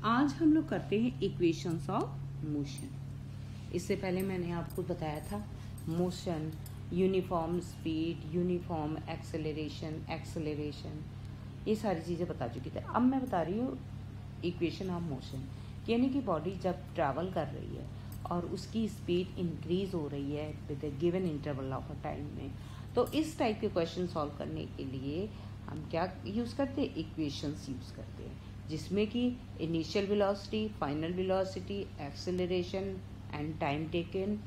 आज हम लोग करते हैं इक्वेशंस ऑफ मोशन। इससे पहले मैंने आपको बताया था motion, uniform speed, uniform acceleration, ये सारी चीज़ें बता चुकी थी। अब मैं बता रही हूँ इक्वेशन ऑफ मोशन, यानी कि बॉडी जब ट्रैवल कर रही है और उसकी स्पीड इंक्रीज हो रही है with a given interval of a time में, तो इस टाइप के क्वेश्चन सॉल्व करने के लिए हम क्या यूज़ करते हैं, इक्वेशंस यूज़ करते हैं, जिसमें कि initial velocity, final velocity, acceleration and time taken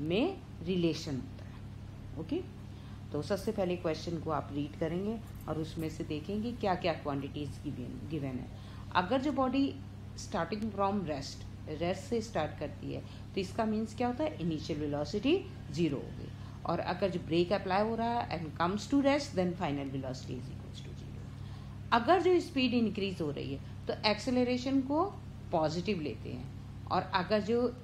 में रिलेशन होता है। ओके, तो सबसे पहले क्वेश्चन को आप रीड करेंगे और उसमें से देखेंगे क्या क्या क्वांटिटीज गिवन है। अगर जो बॉडी स्टार्टिंग फ्रॉम रेस्ट से स्टार्ट करती है तो इसका मीन्स क्या होता है, इनिशियल वेलोसिटी 0 होगी, और अगर जो ब्रेक अप्लाई हो रहा है and comes to rest then final velocity is equals to 0। अगर जो स्पीड इंक्रीज हो रही है तो एक्सेलरेशन को पॉजिटिव लेते हैं, और अगर जो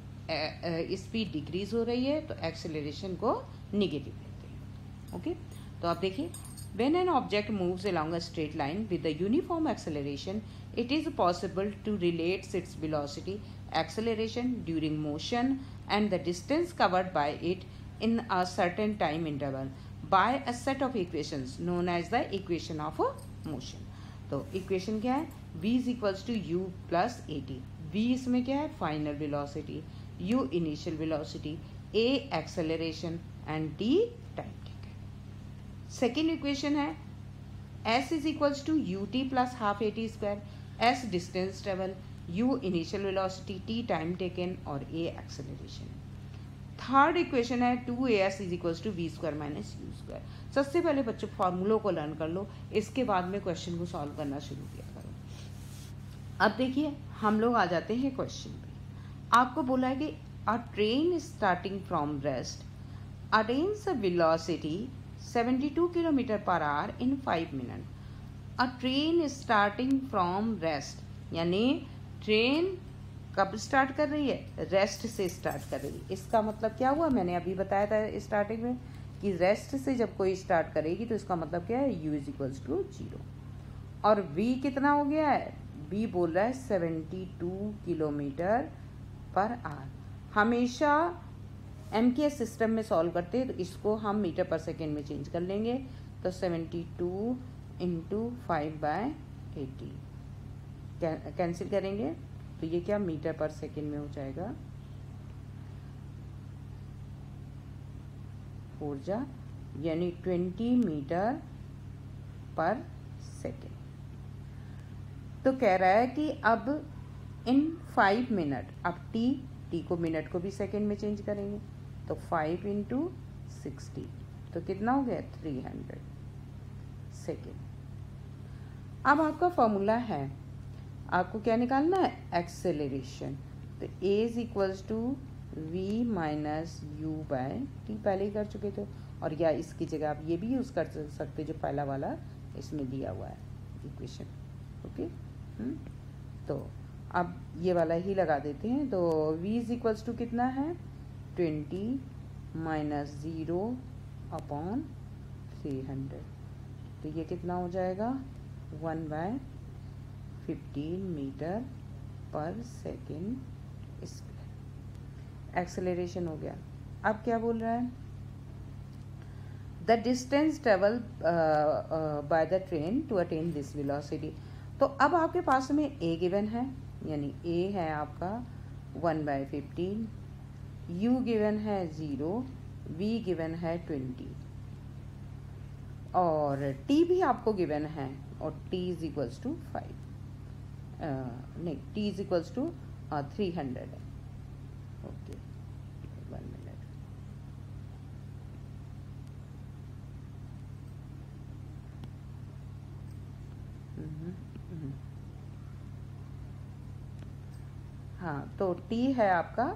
स्पीड डिक्रीज हो रही है तो एक्सेलरेशन को निगेटिव लेते हैं। ओके, तो आप देखिए, when an object moves along a straight line with a uniform acceleration, it is possible to relate its velocity, acceleration during motion and the distance covered by it in a certain time interval by a set of equations known as the equation of motion। तो equation क्या है, v is equals to u plus a t. v इसमें क्या है, final velocity, u initial velocity, a acceleration and t time taken. Second equation है s is equals to u t plus half a t square, s distance travel, u initial velocity, t time taken और a acceleration. Third equation है 2as is equals to v square minus u square. सबसे पहले बच्चों फॉर्मूलों को learn कर लो, इसके बाद में क्वेश्चन को सॉल्व करना शुरू किया करो। अब देखिए हम लोग आ जाते हैं क्वेश्चन पे। आपको बोला है कि अ train starting from rest attains a velocity 72 kilometre per hour in 5 minute. A train starting from rest यानी ट्रेन कब स्टार्ट कर रही है, रेस्ट से स्टार्ट कर रही है। इसका मतलब क्या हुआ, मैंने अभी बताया था स्टार्टिंग में कि रेस्ट से जब कोई स्टार्ट करेगी तो इसका मतलब क्या है, u इज इक्वल्स टू 0। और v कितना हो गया है, v बोल रहा है 72 किलोमीटर पर आवर। हमेशा MKS सिस्टम में सॉल्व करते हैं तो इसको हम मीटर पर सेकेंड में चेंज कर लेंगे, तो 72 इंटू 5/80 कैंसिल करेंगे तो ये क्या मीटर पर सेकेंड में हो जाएगा, 4 जा यानी 20 मीटर पर सेकेंड। तो कह रहा है कि अब इन 5 मिनट, अब टी को मिनट को भी सेकेंड में चेंज करेंगे तो 5 इंटू 60 तो कितना हो गया, 300 सेकेंड। अब आपका फॉर्मूला है, आपको क्या निकालना है, एक्सेलरेशन। तो a is equals to v minus u by t, पहले ही कर चुके थे, और या इसकी जगह आप ये भी यूज़ कर सकते जो पहला वाला इसमें दिया हुआ है इक्वेशन। ओके, तो अब ये वाला ही लगा देते हैं। तो v इज इक्वल्स टू कितना है, 20 माइनस 0 अपॉन 300, तो ये कितना हो जाएगा, 1/15 metre per second square. Acceleration हो गया। अब क्या बोल रहा है, the distance travel by the train to attain this velocity. तो अब आपके पास में a गिवन है, यानी a है आपका 1/15, u गिवन है 0, v गिवन है 20 और t भी आपको गिवन है, और t इज इक्वल्स टू 5 नहीं, t इज इक्वल्स टू 300 है। Okay, 1 minute. हाँ, तो t है आपका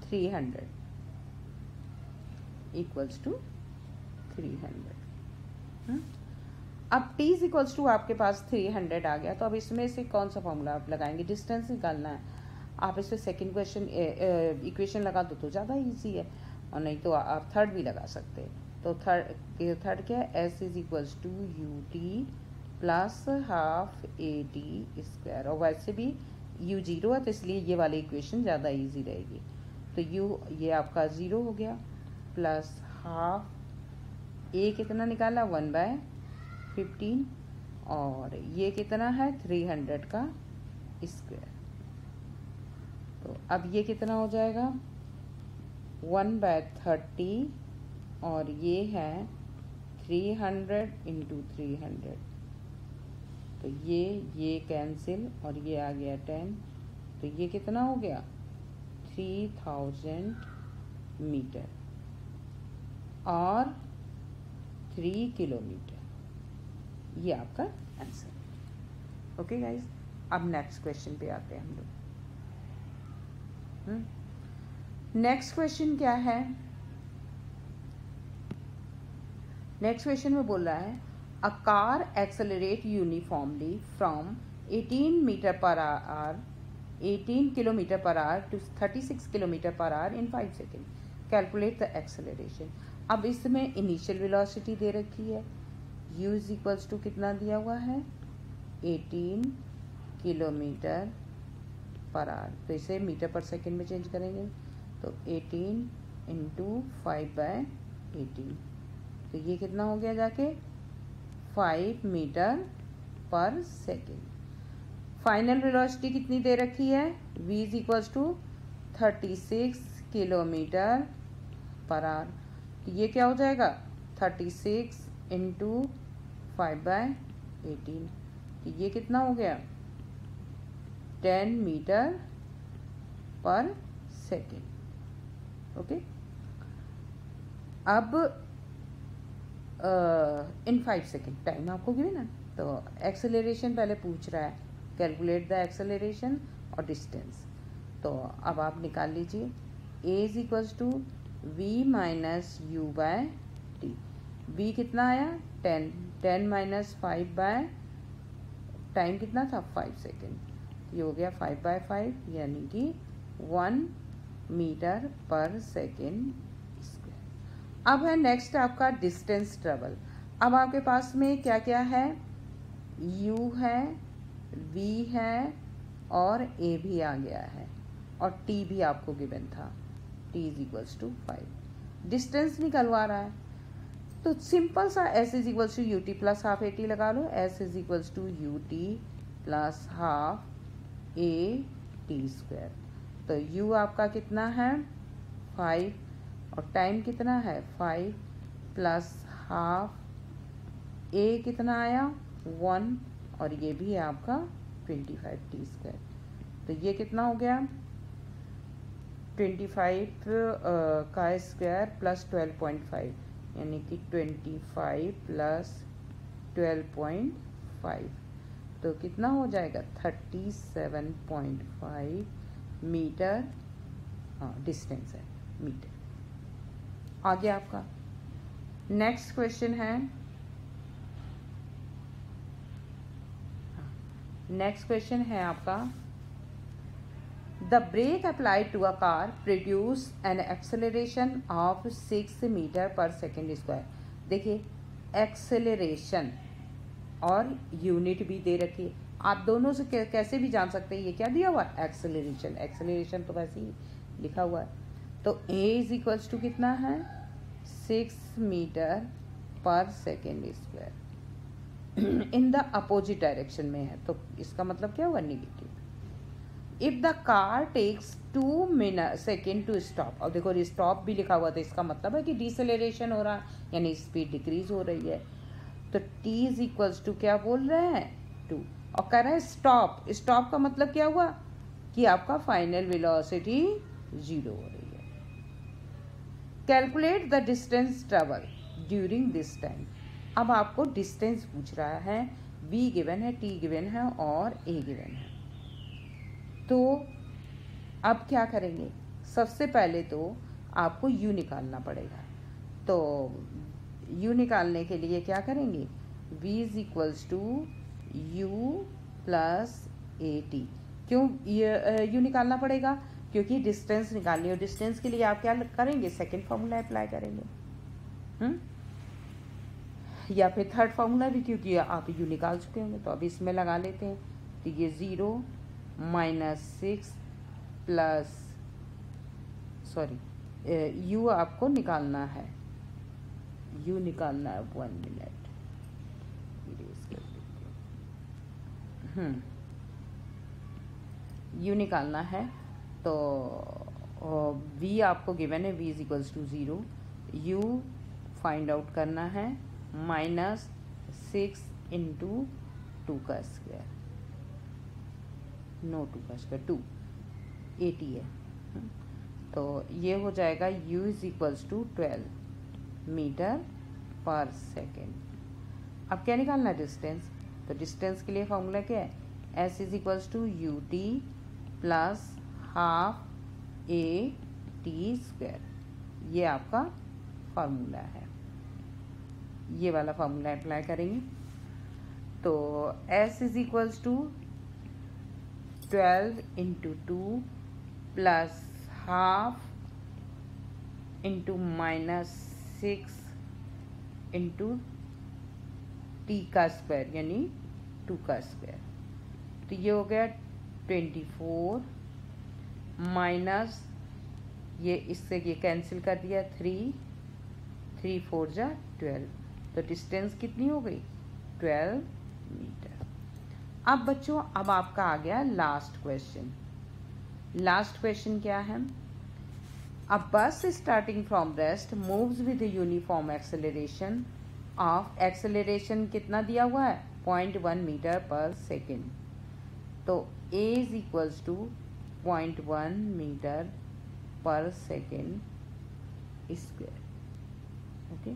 300 इक्वल्स टू 300। अब t इज इक्वल्स टू आपके पास 300 आ गया, तो अब इसमें से कौन सा फॉर्मूला आप लगाएंगे, डिस्टेंस निकालना है। आप इसमें सेकंड क्वेश्चन इक्वेशन लगा दो तो ज़्यादा इजी है, और नहीं तो आप थर्ड भी लगा सकते हैं। तो थर्ड क्या है, s is equals to u t plus half a t square, और वैसे भी u 0 है तो इसलिए ये वाली इक्वेशन ज़्यादा इजी रहेगी। तो u ये आपका 0 हो गया, प्लस हाफ a कितना निकाला 1/15, और ये कितना है 300 का स्क्वायर। तो अब ये कितना हो जाएगा 1/30, और ये है 300 × 300, तो ये कैंसिल और ये आ गया 10, तो ये कितना हो गया 3000 मीटर और 3 किलोमीटर। ये आपका आंसर। ओके गाइज, अब नेक्स्ट क्वेश्चन पे आते हैं हम लोग। नेक्स्ट क्वेश्चन क्या है? नेक्स्ट क्वेश्चन में बोल रहा है a car accelerate uniformly from 18 kilometre per hour to 36 kilometre per hour in 5 second. Calculate the acceleration. अब इसमें इनिशियल वेलोसिटी दे रखी है, u इज इक्वल्स टू कितना दिया हुआ है 18 किलोमीटर पर आवर, तो इसे मीटर पर सेकेंड में चेंज करेंगे, तो 18 × 5/18, तो ये कितना हो गया जाके 5 metre per second. Final velocity कितनी दे रखी है v is equals to 36 kilometre per hour, तो ये क्या हो जाएगा 36 × 5/18, तो ये कितना हो गया 10 मीटर पर सेकेंड। ओके, अब इन 5 सेकेंड टाइम आपको गिवन है, तो एक्सेलरेशन पहले पूछ रहा है, कैलकुलेट द एक्सेलरेशन और डिस्टेंस। तो अब आप निकाल लीजिए a is equals to v minus u by t. v कितना आया 10, 10 माइनस 5 बाय टाइम कितना था 5 सेकेंड, ये हो गया 5/5 यानी कि 1 मीटर पर सेकेंड स्क्वायर। अब है नेक्स्ट आपका डिस्टेंस ट्रेवल। अब आपके पास में क्या क्या है, u है, v है और a भी आ गया है, और t भी आपको गिवन था, t is equals to 5। Distance निकलवा रहा है तो सिंपल सा s is equals to u t plus half a t लगा लो, s is equals to u t plus half a t square. तो u आपका कितना है 5 और टाइम कितना है 5 प्लस हाफ a कितना आया 1 और ये भी है आपका 25 टी स्क्वायर। तो ये कितना हो गया 25 का स्क्वायर प्लस 12.5 यानी कि 25 प्लस 12.5, तो कितना हो जाएगा 37.5 मीटर डिस्टेंस है मीटर। आगे आपका नेक्स्ट क्वेश्चन है, नेक्स्ट क्वेश्चन है आपका the brake applied to a car produce an acceleration of 6 metre per second square. देखिए एक्सेलरेशन और यूनिट भी दे रखी है, आप दोनों से कैसे भी जान सकते हैं ये क्या दिया हुआ एक्सेलरेशन, एक्सेलरेशन तो वैसे ही लिखा हुआ है। तो a इज इक्वल्स टू कितना है 6 metre per second square in the opposite direction में है, तो इसका मतलब क्या हुआ negative. If the car takes 2 second to stop, और देखो स्टॉप भी लिखा हुआ था, इसका मतलब है कि डिसेलरेशन हो रहा है यानी स्पीड डिक्रीज हो रही है। तो t इज इक्वल्स टू क्या बोल रहे हैं 2, और कह रहा है स्टॉप। स्टॉप का मतलब क्या हुआ कि आपका फाइनल वेलोसिटी 0 हो रही है। Calculate the distance travel during this time. अब आपको डिस्टेंस पूछ रहा है, v गिवन है, t गिवन है और a गिवन है। तो अब क्या करेंगे, सबसे पहले तो आपको u निकालना पड़ेगा। तो u निकालने के लिए क्या करेंगे v is equals to u plus a t. क्यों u निकालना पड़ेगा, क्योंकि डिस्टेंस निकालनी है। डिस्टेंस के लिए आप क्या करेंगे सेकेंड फार्मूला अप्लाई करेंगे या फिर थर्ड फार्मूला भी, क्योंकि आप u निकाल चुके होंगे। तो अब इसमें लगा लेते हैं, तो ये 0 -6 प्लस u आपको निकालना है, u निकालना है 1 मिनट u निकालना है। तो v आपको गिवन है, v is equals to 0, u find out करना है -6 इंटू 2 का स्क्वायर, नो 2 का स्क्वायर 2, 80 है। तो ये हो जाएगा u is equals to 12 metre per second. अब क्या निकालना है, डिस्टेंस। तो डिस्टेंस के लिए फॉर्मूला क्या है, s is equals to u t plus half a t square, ये आपका फार्मूला है। ये वाला फार्मूला अप्लाई करेंगे तो s is equals to 12 into 2 plus half into -6 into t का स्क्वायर यानी 2 का स्क्वायर। तो ये हो गया 24 माइनस ये, इससे ये कैंसिल कर दिया 3 4 जा 12, तो डिस्टेंस कितनी हो गई 12 मीटर। अब बच्चों अब आपका आ गया लास्ट क्वेश्चन। लास्ट क्वेश्चन क्या है, अ बस starting from rest moves with uniform acceleration of, acceleration कितना दिया हुआ है 0.1 मीटर पर सेकेंड। तो a is equals to 0.1 metre per second square, okay,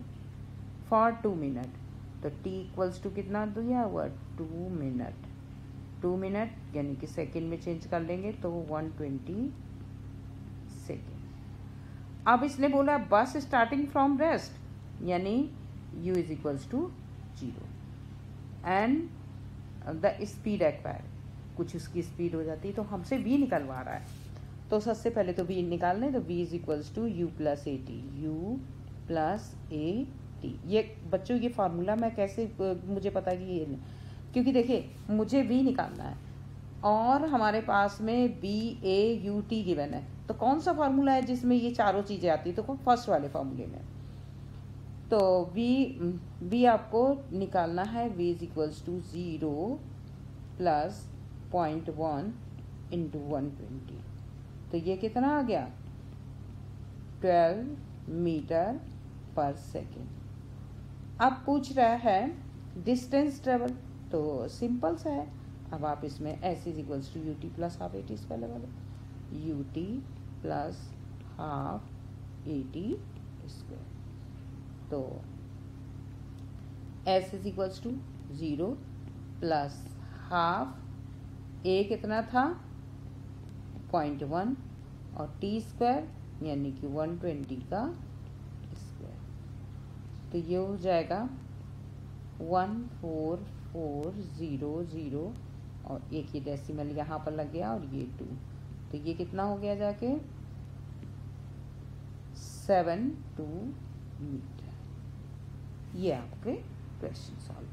for 2 minute. तो t इक्वल्स टू कितना दिया हुआ 2 मिनट, 2 मिनट यानी कि सेकेंड में चेंज कर लेंगे तो 120 सेकेंड। अब इसने बोला बस स्टार्टिंग फ्रॉम रेस्ट यानी u is equals to 0 and the speed acquire, कुछ उसकी स्पीड हो जाती है तो हमसे v निकलवा रहा है। तो सबसे पहले तो v निकालने, तो v is equals to u plus a t, u plus a t. ये बच्चों ये फार्मूला मैं कैसे, मुझे पता कि ये, क्योंकि देखिए मुझे v निकालना है और हमारे पास में b a u t given है, तो कौन सा फार्मूला है जिसमें ये चारों चीज़ें आती है, तो फर्स्ट वाले फार्मूले में। तो v आपको निकालना है, v is equals to 0 plus 0.1 into 120, तो ये कितना आ गया 12 मीटर पर सेकेंड। अब पूछ रहा है डिस्टेंस ट्रेवल, तो सिंपल सा है। अब आप इसमें s is equals to u t plus half a t पहले वाले, u t plus half a t square. तो s is equals to 0 plus half, a कितना था 0.1 और टी स्क्वायर यानी कि 120 का स्क्वायर। तो ये हो जाएगा 14400 और एक ये डेसिमल यहाँ पर लग गया और ये 2, तो ये कितना हो गया जाके 72 मीटर। ये आपके क्वेश्चन सॉल्व।